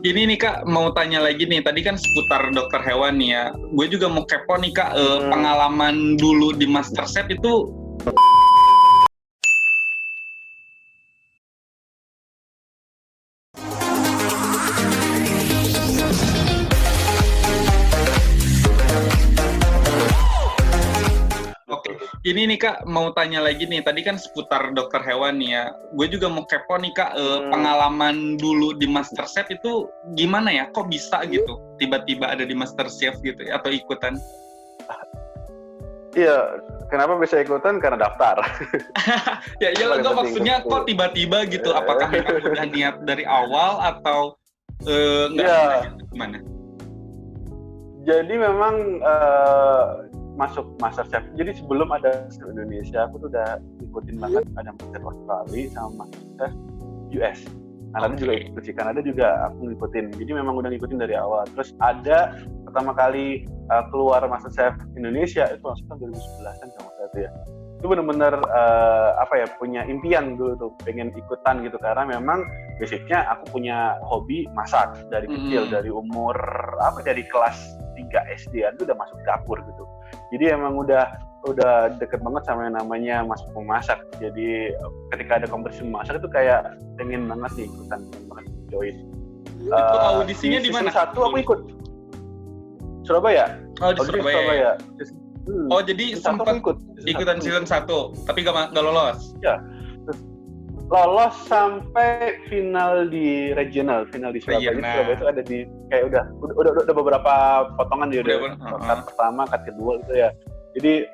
Ini nih Kak, mau tanya lagi nih. Tadi kan seputar dokter hewan nih ya. Gue juga mau kepo nih Kak, pengalaman dulu di MasterChef itu. Oke, ini nih Kak, mau tanya lagi nih. Tadi kan seputar dokter hewan nih ya. Gue juga mau kepo nih Kak, pengalaman dulu di MasterChef itu gimana ya? Kok bisa gitu? Tiba-tiba ada di MasterChef gitu ya, atau ikutan? Iya, kenapa bisa ikutan? Karena daftar. Ya iyalah, Paling gue penting maksudnya itu. kok tiba-tiba gitu. Apakah memang udah niat dari awal atau nggak Iya, sengaja? Gimana? jadi memang masuk MasterChef. Jadi sebelum ada MasterChef Indonesia, aku tuh udah ikutin banget ada MasterChef Australia sama MasterChef US. Kanada juga ikut sih, Kanada juga aku ngikutin. Jadi memang udah ngikutin dari awal. Terus ada pertama kali keluar MasterChef Indonesia itu langsung tahun 2011 kalau nggak salah itu ya. Itu benar-benar punya impian dulu tuh, pengen ikutan gitu karena memang basicnya aku punya hobi masak dari kecil, dari umur dari kelas 3 SD itu udah masuk dapur gitu. Jadi emang udah deket banget sama yang namanya masuk memasak. Jadi ketika ada kompetisi memasak itu kayak pengen banget nih ikutan, pengen banget join. Itu audisinya di mana? Season 1 aku ikut Surabaya. Oh, di Surabaya. Oh, jadi season sempat ikutan season 1, tapi nggak lolos? Ya, lolos sampai final di regional, final di Surabaya. Jadi Surabaya itu ada di kayak udah beberapa potongan dia udah cut pertama, cut kedua gitu ya. Jadi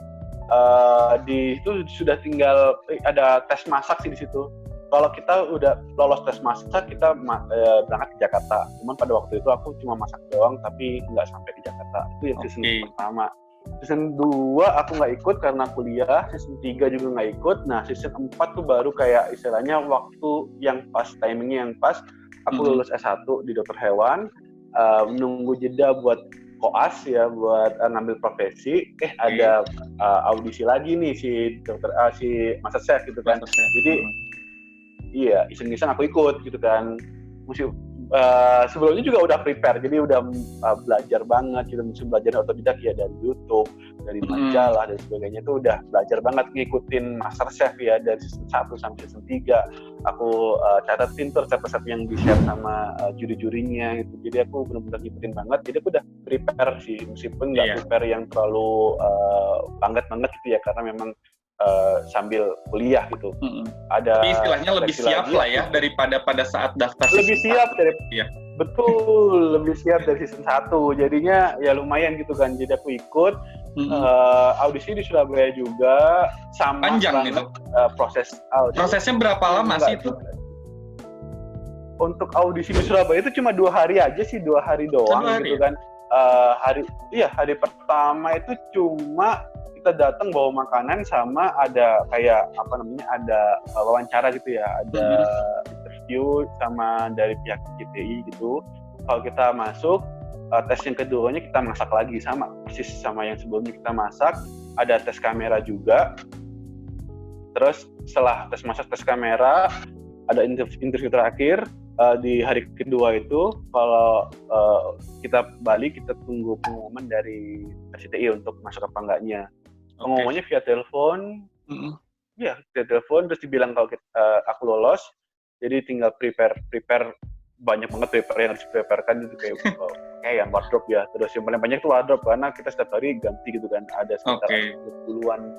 di itu sudah tinggal ada tes masak sih di situ. Kalau kita udah lolos tes masak, kita berangkat ke Jakarta. Cuman pada waktu itu aku cuma masak doang, tapi nggak sampai ke Jakarta. Itu yang season pertama. Season 2 aku nggak ikut karena kuliah, season 3 juga nggak ikut. Nah, season 4 tuh baru kayak istilahnya waktu yang pas, timingnya yang pas. Aku lulus S1 di dokter hewan, menunggu jeda buat koas ya, buat ngambil profesi. Ada audisi lagi nih si MasterChef gitu kan. Jadi iya, iseng-iseng aku ikut gitu kan. Sebelumnya juga udah prepare, jadi udah belajar banget gitu, mesti belajar otodidak ya dari YouTube, dari majalah dan sebagainya. Itu udah belajar banget ngikutin MasterChef ya dari season 1 sampai season 3. Aku catatin tuh resep-resep yang di-share sama juri-jurinya gitu. Jadi aku benar-benar ngikutin banget. Jadi aku udah prepare sih, meskipun nggak prepare yang terlalu banget gitu ya, karena memang sambil kuliah gitu. Tapi istilahnya lebih siap lah ya daripada pada saat daftar. Lebih siap dari betul, lebih siap dari season 1. Jadinya ya lumayan gitu kan. Jadi aku ikut audisi di Surabaya juga, sama panjang itu. Proses audisi. Prosesnya berapa lama sih itu? Untuk audisi di Surabaya itu cuma 2 hari aja sih, 2 hari doang gitu kan. Hari pertama itu cuma kita datang bawa makanan sama ada kayak ada wawancara gitu ya, ada interview sama dari pihak CTI gitu. Kalau kita masuk, tes yang keduanya kita masak lagi persis sama yang sebelumnya kita masak. Ada tes kamera juga. Terus setelah tes masak, tes kamera, ada interview terakhir. Di hari kedua itu kalau kita balik, kita tunggu pengumuman dari CTI untuk masuk apa enggaknya. Pengumumannya via telepon, via telepon, terus dibilang kalau aku lolos, jadi tinggal prepare banyak banget prepare yang harus dipreparekan itu kayak yang wardrobe ya, terus yang paling banyak itu wardrobe karena kita setiap hari ganti gitu kan, ada sekitar 10-an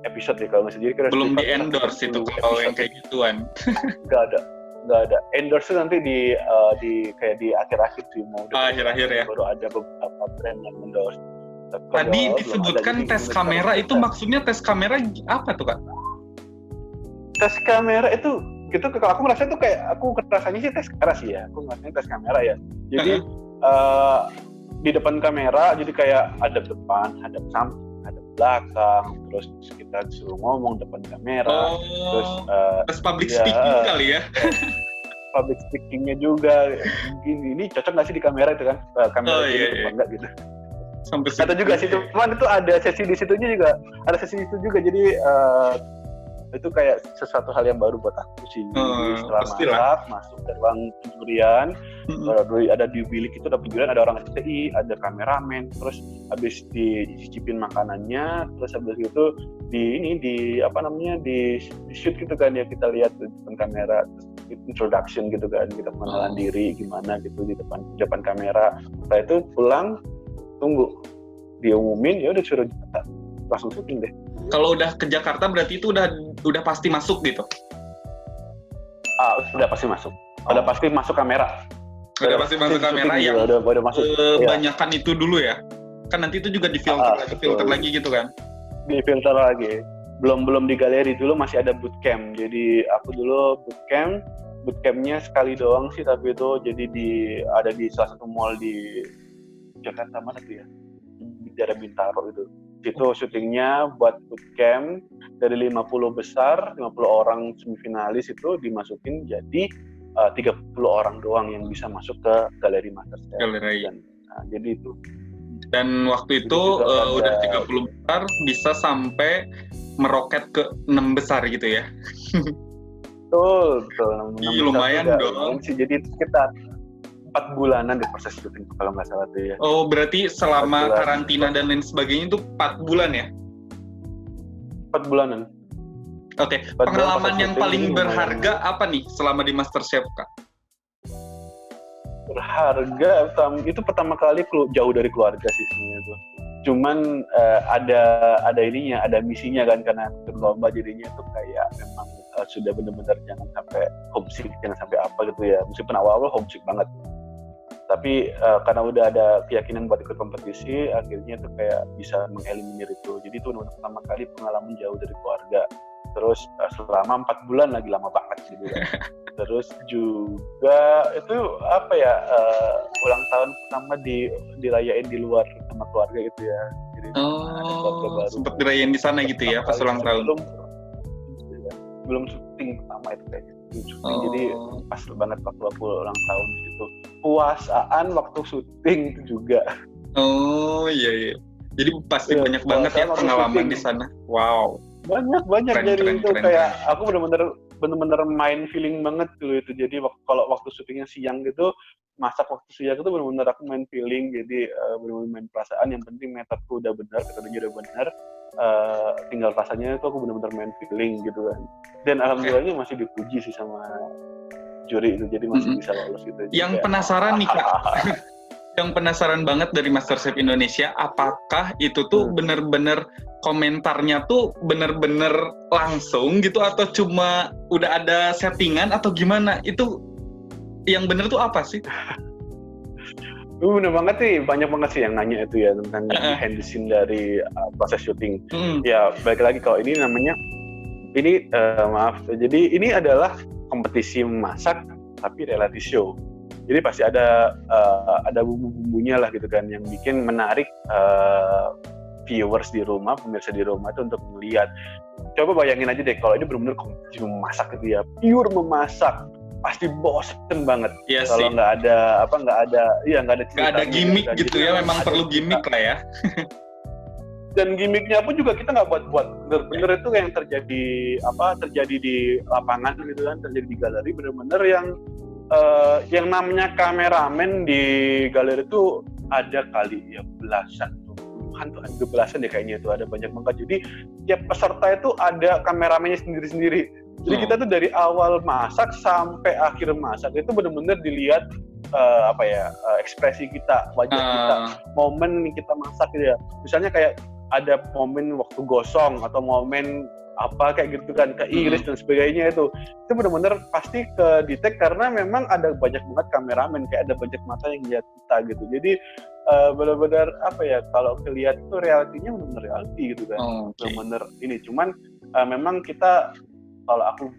episode ya kalau nggak sendiri. Belum di endorse itu kalau yang kayak gituan. Nggak ada endorse nanti di akhir-akhir sih, mau akhir-akhir ya, baru ada beberapa brand yang endorse. Tadi disebutkan tes kamera itu maksudnya tes kamera apa tuh Kak? Tes kamera itu gitu, kalau aku merasa itu kayak aku rasanya sih tes kamera sih ya. Aku ngerasanya tes kamera ya. Jadi di depan kamera, jadi kayak ada depan, ada samping, ada belakang, terus kita disuruh ngomong depan kamera. Terus public speaking kali ya? Public speakingnya juga. Ini cocok nggak sih di kamera itu kan? Kamera enggak gitu. Atau juga sih, cuman itu ada sesi di situnya juga, jadi itu kayak sesuatu hal yang baru buat aku sih. Jadi setelah pastilah. masuk ke ruang penjurian, ada di bilik itu ada penjurian, ada orang STI, ada kameramen, terus habis dicicipin makanannya, terus habis itu di shoot gitu kan ya, kita lihat di depan kamera, introduction gitu kan, kita pengenalan diri gimana gitu di depan kamera. Setelah itu pulang, tunggu diumumin, ya udah suruh langsung syuting deh. Kalau udah ke Jakarta berarti itu udah pasti masuk gitu? Udah pasti masuk. Udah pasti masuk kamera. Udah pasti masuk kamera yang udah masuk. Banyakan itu dulu ya? Kan nanti itu juga difilter lagi gitu kan? Difilter lagi. Belum di galeri, dulu masih ada bootcamp. Jadi aku dulu bootcampnya sekali doang sih, tapi itu jadi ada di salah satu mall di Jakarta mana tuh ya? Di daerah Bintaro itu. Itu syutingnya buat bootcamp dari 50 besar, 50 orang semifinalis itu dimasukin jadi 30 orang doang yang bisa masuk ke galeri MasterChef. Jadi itu. Dan waktu itu udah 30 besar bisa sampai meroket ke 6 besar gitu ya. Betul. Lumayan dong. Jadi itu sekitar 4 bulanan di proses syuting kalau nggak salah tuh ya. Oh, berarti selama karantina dan lain sebagainya itu 4 bulan ya? 4 bulanan. Oke, pengalaman yang paling berharga apa nih selama di MasterChef, Kak? Berharga, itu pertama kali jauh dari keluarga sih sebenarnya tuh. Cuman ada misinya kan, karena berlomba jadinya tuh kayak memang sudah benar-benar jangan sampai homesick, jangan sampai apa gitu ya. Meskipun awal-awal homesick banget. Tapi karena udah ada keyakinan buat ikut kompetisi, akhirnya tuh kayak bisa mengeliminir itu. Jadi itu pertama kali pengalaman jauh dari keluarga. Terus selama 4 bulan lagi, lama banget gitu kan. Terus juga itu ulang tahun pertama dirayain di luar sama keluarga gitu ya. Jadi sempat dirayain di sana gitu ya pas ulang tahun. Belum syuting pertama itu kayaknya. Jadi pas banget waktu aku ulang tahun itu. Puasaan waktu syuting juga. Oh iya. Jadi pasti banyak banget ya pengalaman di sana. Wow. Banyak jadi itu kayak aku benar-benar main feeling banget dulu itu. Jadi kalau waktu syutingnya siang gitu, masak waktu siang itu benar-benar aku main feeling. Jadi benar-benar main perasaan. Yang penting metodku udah benar, metodenya udah benar. Tinggal rasanya itu aku benar-benar main feeling gitu kan. Dan alhamdulillahnya masih dipuji sih sama juri itu, jadi masih bisa lolos gitu. Yang penasaran nih Kak, yang penasaran banget dari MasterChef Indonesia, apakah itu tuh benar-benar komentarnya tuh benar-benar langsung gitu atau cuma udah ada settingan atau gimana? Itu yang benar tuh apa sih? Bener banget sih, banyak banget sih yang nanya itu ya tentang behind the scene dari proses syuting. Ya balik lagi, kalau ini namanya jadi ini adalah kompetisi memasak tapi reality show. Jadi pasti ada bumbu-bumbunya lah gitu kan, yang bikin menarik viewers di rumah, pemirsa di rumah itu untuk melihat. Coba bayangin aja deh kalau ini benar-benar kompetisi memasak gitu ya, pure memasak, pasti bosen banget. Iya kalau nggak ada gimmick gitu ya, memang perlu gimmick lah ya. Dan gimmicknya pun juga kita nggak buat bener-bener itu yang terjadi di lapangan gitu kan, terjadi di galeri, bener-bener yang namanya kameramen di galeri itu ada kali ya belasan deh kayaknya, itu ada banyak banget. Jadi tiap peserta itu ada kameramennya sendiri-sendiri. Jadi kita tuh dari awal masak sampai akhir masak itu benar-benar dilihat ekspresi kita, wajah kita, momen kita masak gitu ya. Misalnya kayak ada momen waktu gosong atau momen apa kayak gitu kan, keiris dan sebagainya, itu benar-benar pasti ke detect karena memang ada banyak banget kameramen, kayak ada banyak mata yang lihat kita gitu. Jadi benar-benar kalau kelihatan itu realitinya benar-benar reality gitu kan. Benar-benar ini, cuman memang kita, kalau aku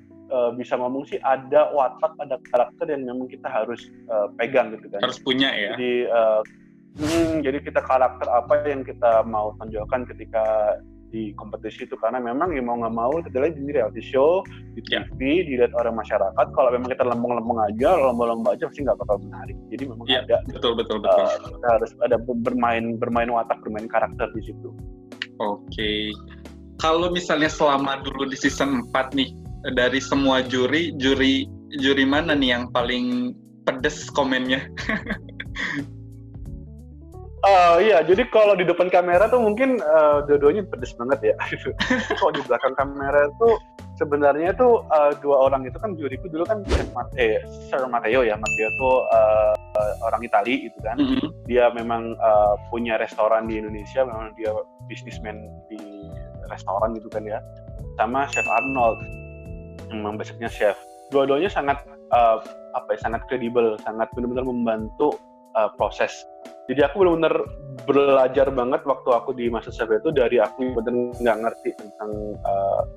bisa ngomong sih, ada watak, ada karakter yang memang kita harus pegang gitu kan. Harus punya ya. Jadi kita karakter apa yang kita mau tonjolkan ketika di kompetisi itu, karena memang ya mau nggak mau kita lihat di reality show, di TV, dilihat orang masyarakat. Kalau memang kita lempeng-lempeng aja, lomba-lomba aja, pasti nggak bakal menarik. Jadi memang ada. Betul. Kita harus ada bermain watak, bermain karakter di situ. Oke. Kalau misalnya selama dulu di season 4 nih, dari semua juri mana nih yang paling pedes komennya? Iya, jadi kalau di depan kamera tuh mungkin dua-duanya pedes banget ya. Tapi kalau di belakang kamera tuh sebenarnya tuh dua orang itu kan juriku dulu kan Sir Matteo ya. Matteo tuh orang Itali gitu kan. Mm-hmm. Dia memang punya restoran di Indonesia, memang dia bisnismen di restoran gitu kan ya. Sama Chef Arnold, memang basicnya chef. Dua-duanya sangat sangat kredibel, sangat benar-benar membantu proses. Jadi aku benar-benar belajar banget waktu aku di MasterChef itu, dari aku benar nggak ngerti tentang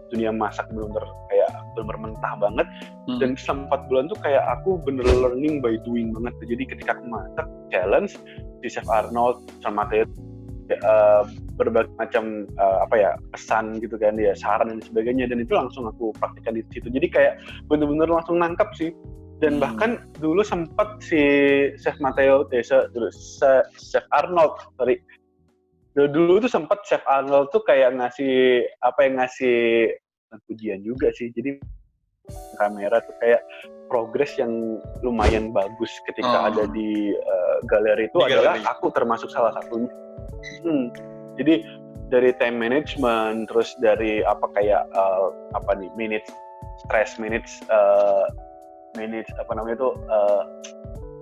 dunia masak, benar-benar mentah banget. Dan selama 4 bulan tuh kayak aku bener learning by doing banget. Jadi ketika aku masak challenge di Chef Arnold sama Matteo berbagai macam pesan gitu kan, ya saran dan sebagainya, dan itu langsung aku praktikkan di situ. Jadi kayak bener-bener langsung nangkap sih. Dan bahkan dulu sempat si Chef Arnold dulu tuh sempat Chef Arnold tuh kayak ngasih pujian juga sih. Jadi kamera tuh kayak progres yang lumayan bagus ketika ada di galeri itu adalah galeri. Aku termasuk salah satunya. Jadi dari time management, terus dari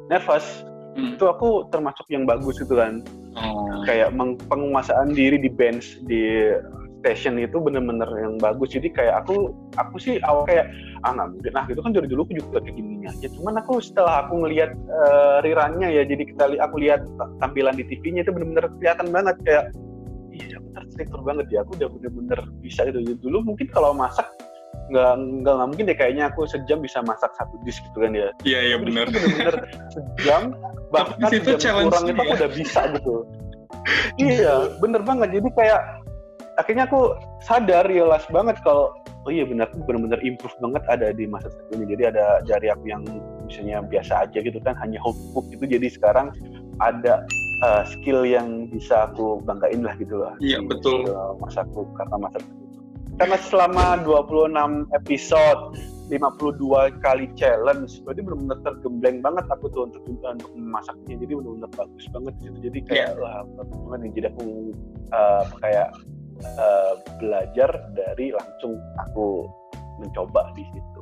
nervous, itu aku termasuk yang bagus gitu kan. Kayak penguasaan diri di bench, di station itu bener-bener yang bagus. Jadi kayak aku sih awal kayak nggak mungkin gitu kan, dari dulu aku juga kayak gini aja. Cuman aku setelah aku ngelihat rerunnya ya, jadi aku lihat tampilan di TV-nya itu bener-bener kelihatan banget kayak iya terstruktur banget ya, aku udah bener-bener bisa gitu. Jadi dulu mungkin kalau masak nggak mungkin deh kayaknya aku sejam bisa masak 1 dish gitu kan ya. Iya benar. Bener-bener sejam, bahkan jam kurang itu aku udah bisa gitu. Iya bener banget. Jadi kayak akhirnya aku sadar, realize banget kalau iya benar, aku benar-benar improve banget ada di masa ini. Jadi ada dari aku yang misalnya biasa aja gitu kan, hanya home cook gitu, jadi sekarang ada skill yang bisa aku banggain lah gitu lah. Iya betul. Masakku karena masak itu. Karena selama 26 episode, 52 kali challenge, berarti benar-benar tergembleng banget aku tuh untuk memasaknya. Jadi benar-benar bagus banget gitu. Jadi kayak bagus banget nih. Jadi aku belajar dari langsung aku mencoba di situ.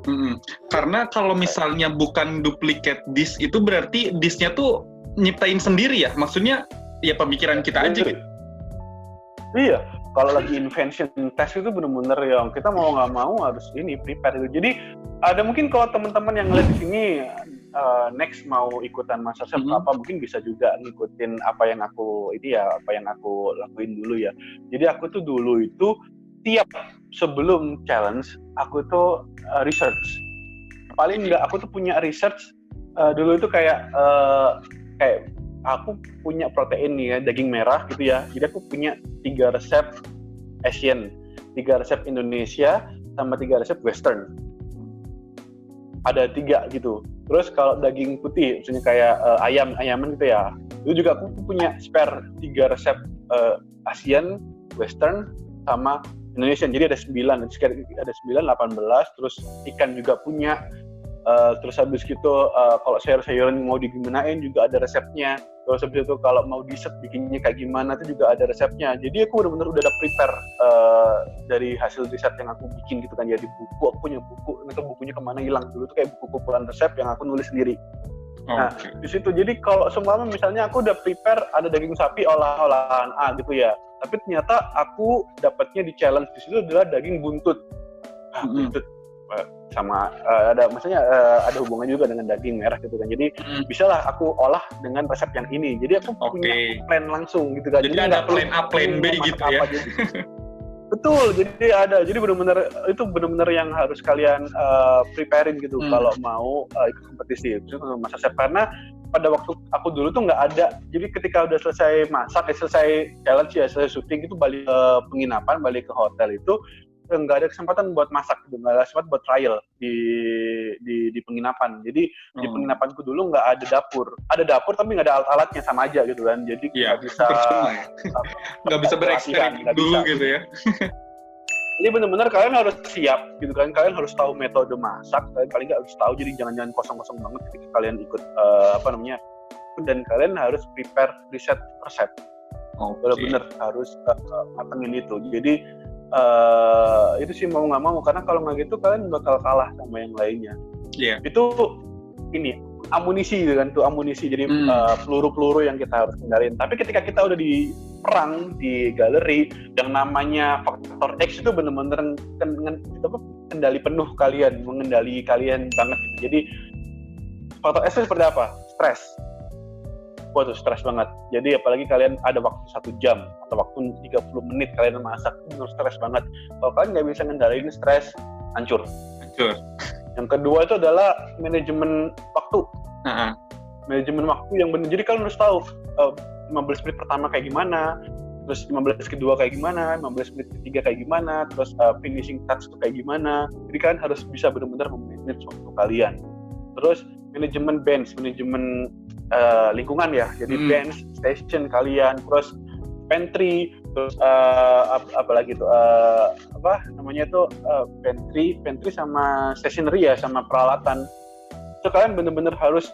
Karena kalau misalnya bukan duplicate dish, itu berarti dishnya tuh nyiptain sendiri ya? Maksudnya ya pemikiran kita aja gitu? Iya. Kalau lagi invention test itu benar-benar yang kita mau nggak mau harus prepare gitu. Jadi ada mungkin kalau teman-teman yang ngeliat di sini next mau ikutan MasterChef mungkin bisa juga ngikutin apa yang aku lakuin dulu ya. Jadi aku tuh dulu itu tiap sebelum challenge aku tuh research. Paling nggak aku tuh punya research dulu itu kayak aku punya protein nih ya, daging merah gitu ya. Jadi aku punya 3 resep Asian, 3 resep Indonesia, sama 3 resep Western. Ada 3 gitu. Terus kalau daging putih, misalnya kayak ayaman gitu ya, itu juga aku punya spare 3 resep Asian, Western, sama Indonesian. Jadi ada 9, ada 9, 18. Terus ikan juga punya. Terus habis gitu kalau sayur-sayuran mau digimanain juga ada resepnya. Terus habis itu kalau mau dessert bikinnya kayak gimana itu juga ada resepnya. Jadi aku benar-benar udah ada prepare dari hasil riset yang aku bikin gitu kan ya, di buku. Aku punya buku, itu bukunya kemana hilang dulu tuh, kayak buku kumpulan resep yang aku nulis sendiri. Nah di situ jadi kalau seumpama misalnya aku udah prepare ada daging sapi olahan A gitu ya, tapi ternyata aku dapatnya di challenge di situ adalah daging buntut. Buntut sama ada hubungan juga dengan daging merah gitu kan. Jadi bisalah aku olah dengan resep yang ini. Jadi aku punya plan langsung gitu kan. Jadi ada plan A, plan B gitu ya. Betul. Jadi benar-benar yang harus kalian preparein gitu kalau mau ikut kompetisi itu MasterChef. Karena pada waktu aku dulu tuh nggak ada. Jadi ketika udah selesai masak, selesai challenge ya, selesai syuting itu balik ke penginapan, balik ke hotel itu nggak ada kesempatan buat masak, nggak ada kesempatan buat trial di penginapan. Jadi di penginapanku dulu nggak ada dapur. Ada dapur tapi nggak ada alat-alatnya, sama aja gitu kan. Jadi nggak bisa bereksperimen dulu bisa. Gitu ya. Jadi benar-benar kalian harus siap gitu kan, kalian harus tahu metode masak, kalian paling nggak harus tahu, jadi jangan kosong-kosong banget ketika kalian ikut dan kalian harus prepare riset resep. Benar-benar harus matengin itu. Jadi itu sih mau nggak mau, karena kalau nggak gitu kalian bakal kalah sama yang lainnya. Itu ini amunisi gitu kan, tuh amunisi, jadi peluru-peluru yang kita harus kendaliin. Tapi ketika kita udah di perang di galeri, yang namanya faktor X itu benar-benar kendali penuh kalian, mengendali kalian banget gitu. Jadi faktor X itu seperti apa? Stres. Waduh, stres banget. Jadi apalagi kalian ada waktu 1 jam atau waktu 30 menit kalian masak, itu stres banget. Kalau kalian nggak bisa ngendaliin stres, hancur. Yang kedua itu adalah manajemen waktu. Manajemen waktu yang benar. Jadi kalian harus tahu 15 menit pertama kayak gimana, terus 15 kedua kayak gimana, 15 menit ketiga kayak gimana, terus finishing touch itu kayak gimana. Jadi kalian harus bisa benar-benar memanage waktu kalian. Terus manajemen bench, manajemen lingkungan ya. Jadi bench, station kalian, terus pantry, terus apalagi tuh pantry sama stationery ya, sama peralatan. Itu kalian benar-benar harus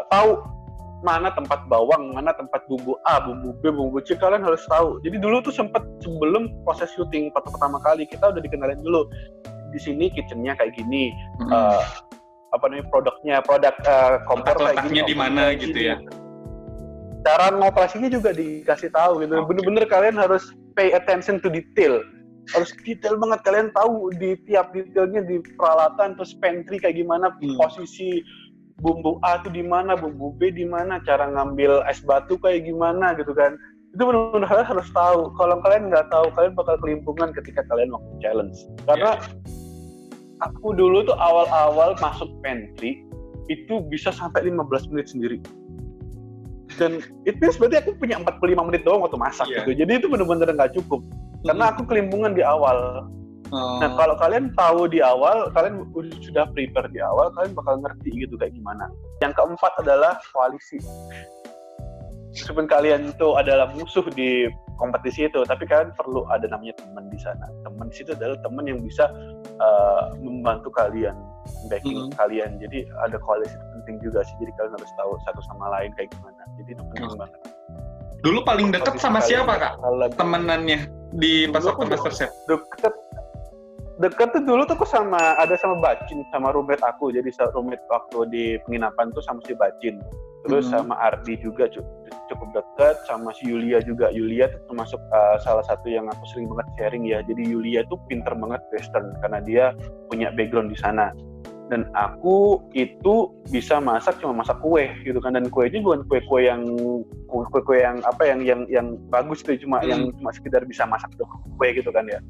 tahu mana tempat bawang, mana tempat bumbu A, bumbu B, bumbu C, kalian harus tahu. Jadi dulu tuh sempat sebelum proses syuting pertama kali kita udah dikenalin dulu. Di sini kitchennya kayak gini, produk kompor kayak gini, di mana gitu ya. Cara ngoperasinya juga dikasih tahu gitu. Bener-bener kalian harus pay attention to detail. Harus detail banget, kalian tahu di tiap detailnya di peralatan, terus pantry kayak gimana, posisi bumbu A itu di mana, bumbu B di mana, cara ngambil es batu kayak gimana gitu kan. Itu benar-benar harus tahu. Kalau kalian nggak tahu, kalian bakal kelimpungan ketika kalian waktu challenge. Karena aku dulu tuh awal-awal masuk pantry itu bisa sampai 15 menit sendiri. Dan it means berarti aku punya 45 menit doang waktu masak gitu. Jadi itu benar-benar nggak cukup. Karena aku kelimpungan di awal. Nah, kalau kalian tahu di awal, kalian sudah prepare di awal, kalian bakal ngerti gitu kayak gimana. Yang keempat adalah koalisi. Meskipun kalian itu adalah musuh di kompetisi itu, tapi kalian perlu ada namanya teman di sana. Teman di situ adalah teman yang bisa membantu kalian, backing kalian. Jadi ada koalisi itu penting juga sih. Jadi kalian harus tahu satu sama lain kayak gimana. Jadi itu penting banget. Dulu paling dekat sama siapa, Kak? Temenannya di pas waktu MasterChef? Deket tuh dulu tuh aku sama Bacin, sama roommate aku. Jadi roommate waktu di penginapan tuh sama si Bacin. Terus sama Ardi juga cukup dekat, sama si Yulia juga. Yulia tuh termasuk salah satu yang aku sering banget sharing ya. Jadi Yulia tuh pinter banget western karena dia punya background di sana. Dan aku itu bisa masak, cuma masak kue gitu kan. Dan kuenya bukan kue-kue yang bagus tuh, cuma yang cuma sekedar bisa masak kue gitu kan ya.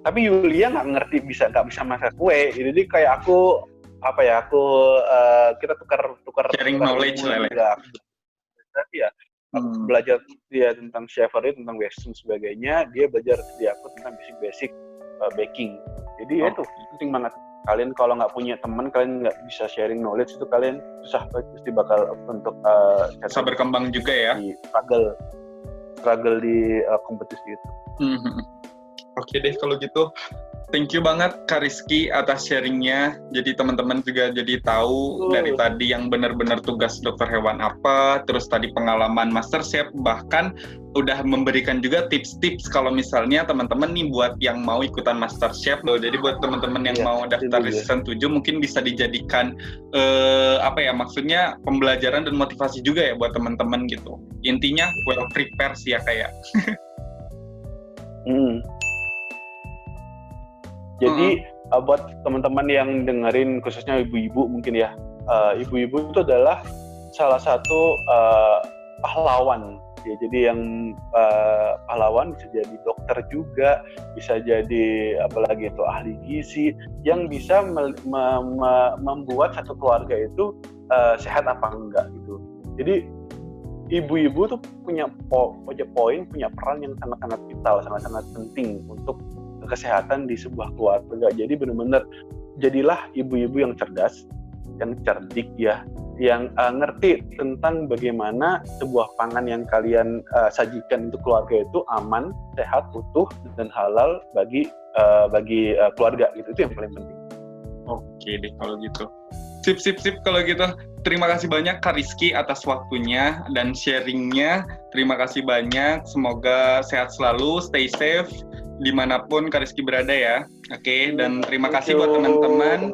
Tapi Yulia nggak bisa masak kue. Jadi kayak kita tukar sharing knowledge lah ya. Belajar dia tentang cheffery, tentang western sebagainya. Dia belajar di aku tentang basic baking. Jadi itu penting banget. Kalian kalau nggak punya teman, kalian nggak bisa sharing knowledge, itu kalian susah pasti bakal untuk bisa berkembang juga ya. Struggle di kompetisi itu. Oke deh kalau gitu. Thank you banget Kak Rizky atas sharingnya. Jadi teman-teman juga jadi tahu dari tadi yang benar-benar tugas dokter hewan apa, terus tadi pengalaman MasterChef, bahkan udah memberikan juga tips-tips kalau misalnya teman-teman nih buat yang mau ikutan MasterChef loh. Jadi buat teman-teman yang mau daftar di season 7 mungkin bisa dijadikan maksudnya pembelajaran dan motivasi juga ya buat teman-teman gitu. Intinya well prepare sih ya kayak. Jadi buat teman-teman yang dengerin, khususnya ibu-ibu mungkin ya, ibu-ibu itu adalah salah satu pahlawan. Ya, jadi yang pahlawan bisa jadi dokter juga, bisa jadi apalagi itu ahli gizi, yang bisa membuat satu keluarga itu sehat apa enggak gitu. Jadi ibu-ibu tuh punya poin, punya peran yang sangat-sangat vital, sangat-sangat penting untuk kesehatan di sebuah keluarga. Jadi benar-benar jadilah ibu-ibu yang cerdas, yang cerdik ya, ngerti tentang bagaimana sebuah pangan yang kalian sajikan untuk keluarga itu aman, sehat, utuh, dan halal bagi keluarga gitu. Itu yang paling penting. Oke deh kalau gitu. Sip kalau gitu. Terima kasih banyak Kak Rizky atas waktunya dan sharingnya. Terima kasih banyak. Semoga sehat selalu, stay safe dimanapun Kak Rizky berada ya. Oke, dan terima kasih buat teman-teman.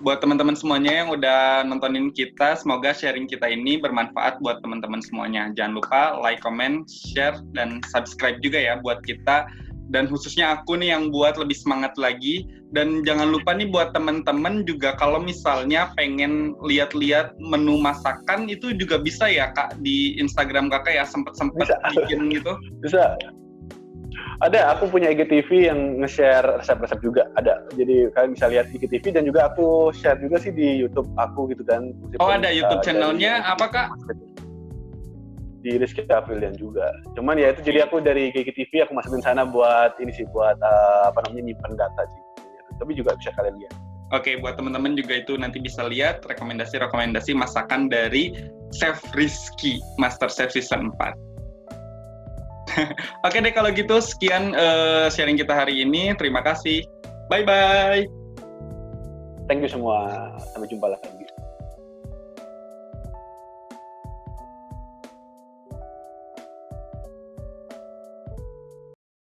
Buat teman-teman semuanya yang udah nontonin kita, semoga sharing kita ini bermanfaat buat teman-teman semuanya. Jangan lupa like, comment, share, dan subscribe juga ya buat kita. Dan khususnya aku nih yang buat lebih semangat lagi. Dan jangan lupa nih buat teman-teman juga kalau misalnya pengen lihat-lihat menu masakan itu juga bisa ya Kak di Instagram Kakak ya, sempet-sempet bikin gitu. Bisa. Ada, aku punya IGTV yang nge-share resep-resep juga, ada. Jadi kalian bisa lihat IGTV dan juga aku share juga sih di YouTube aku gitu kan. Oh ada YouTube channelnya apa Kak? Di Rizky Aprilian juga. Cuman ya itu jadi aku dari IGTV aku masukin sana buat ini sih, buat nyimpen data sih. Tapi juga bisa kalian lihat. Oke, buat teman-teman juga itu nanti bisa lihat rekomendasi-rekomendasi masakan dari Chef Rizky, Master Chef Season 4. Oke deh kalau gitu, sekian sharing kita hari ini. Terima kasih. Bye-bye. Thank you semua. Sampai jumpa lagi.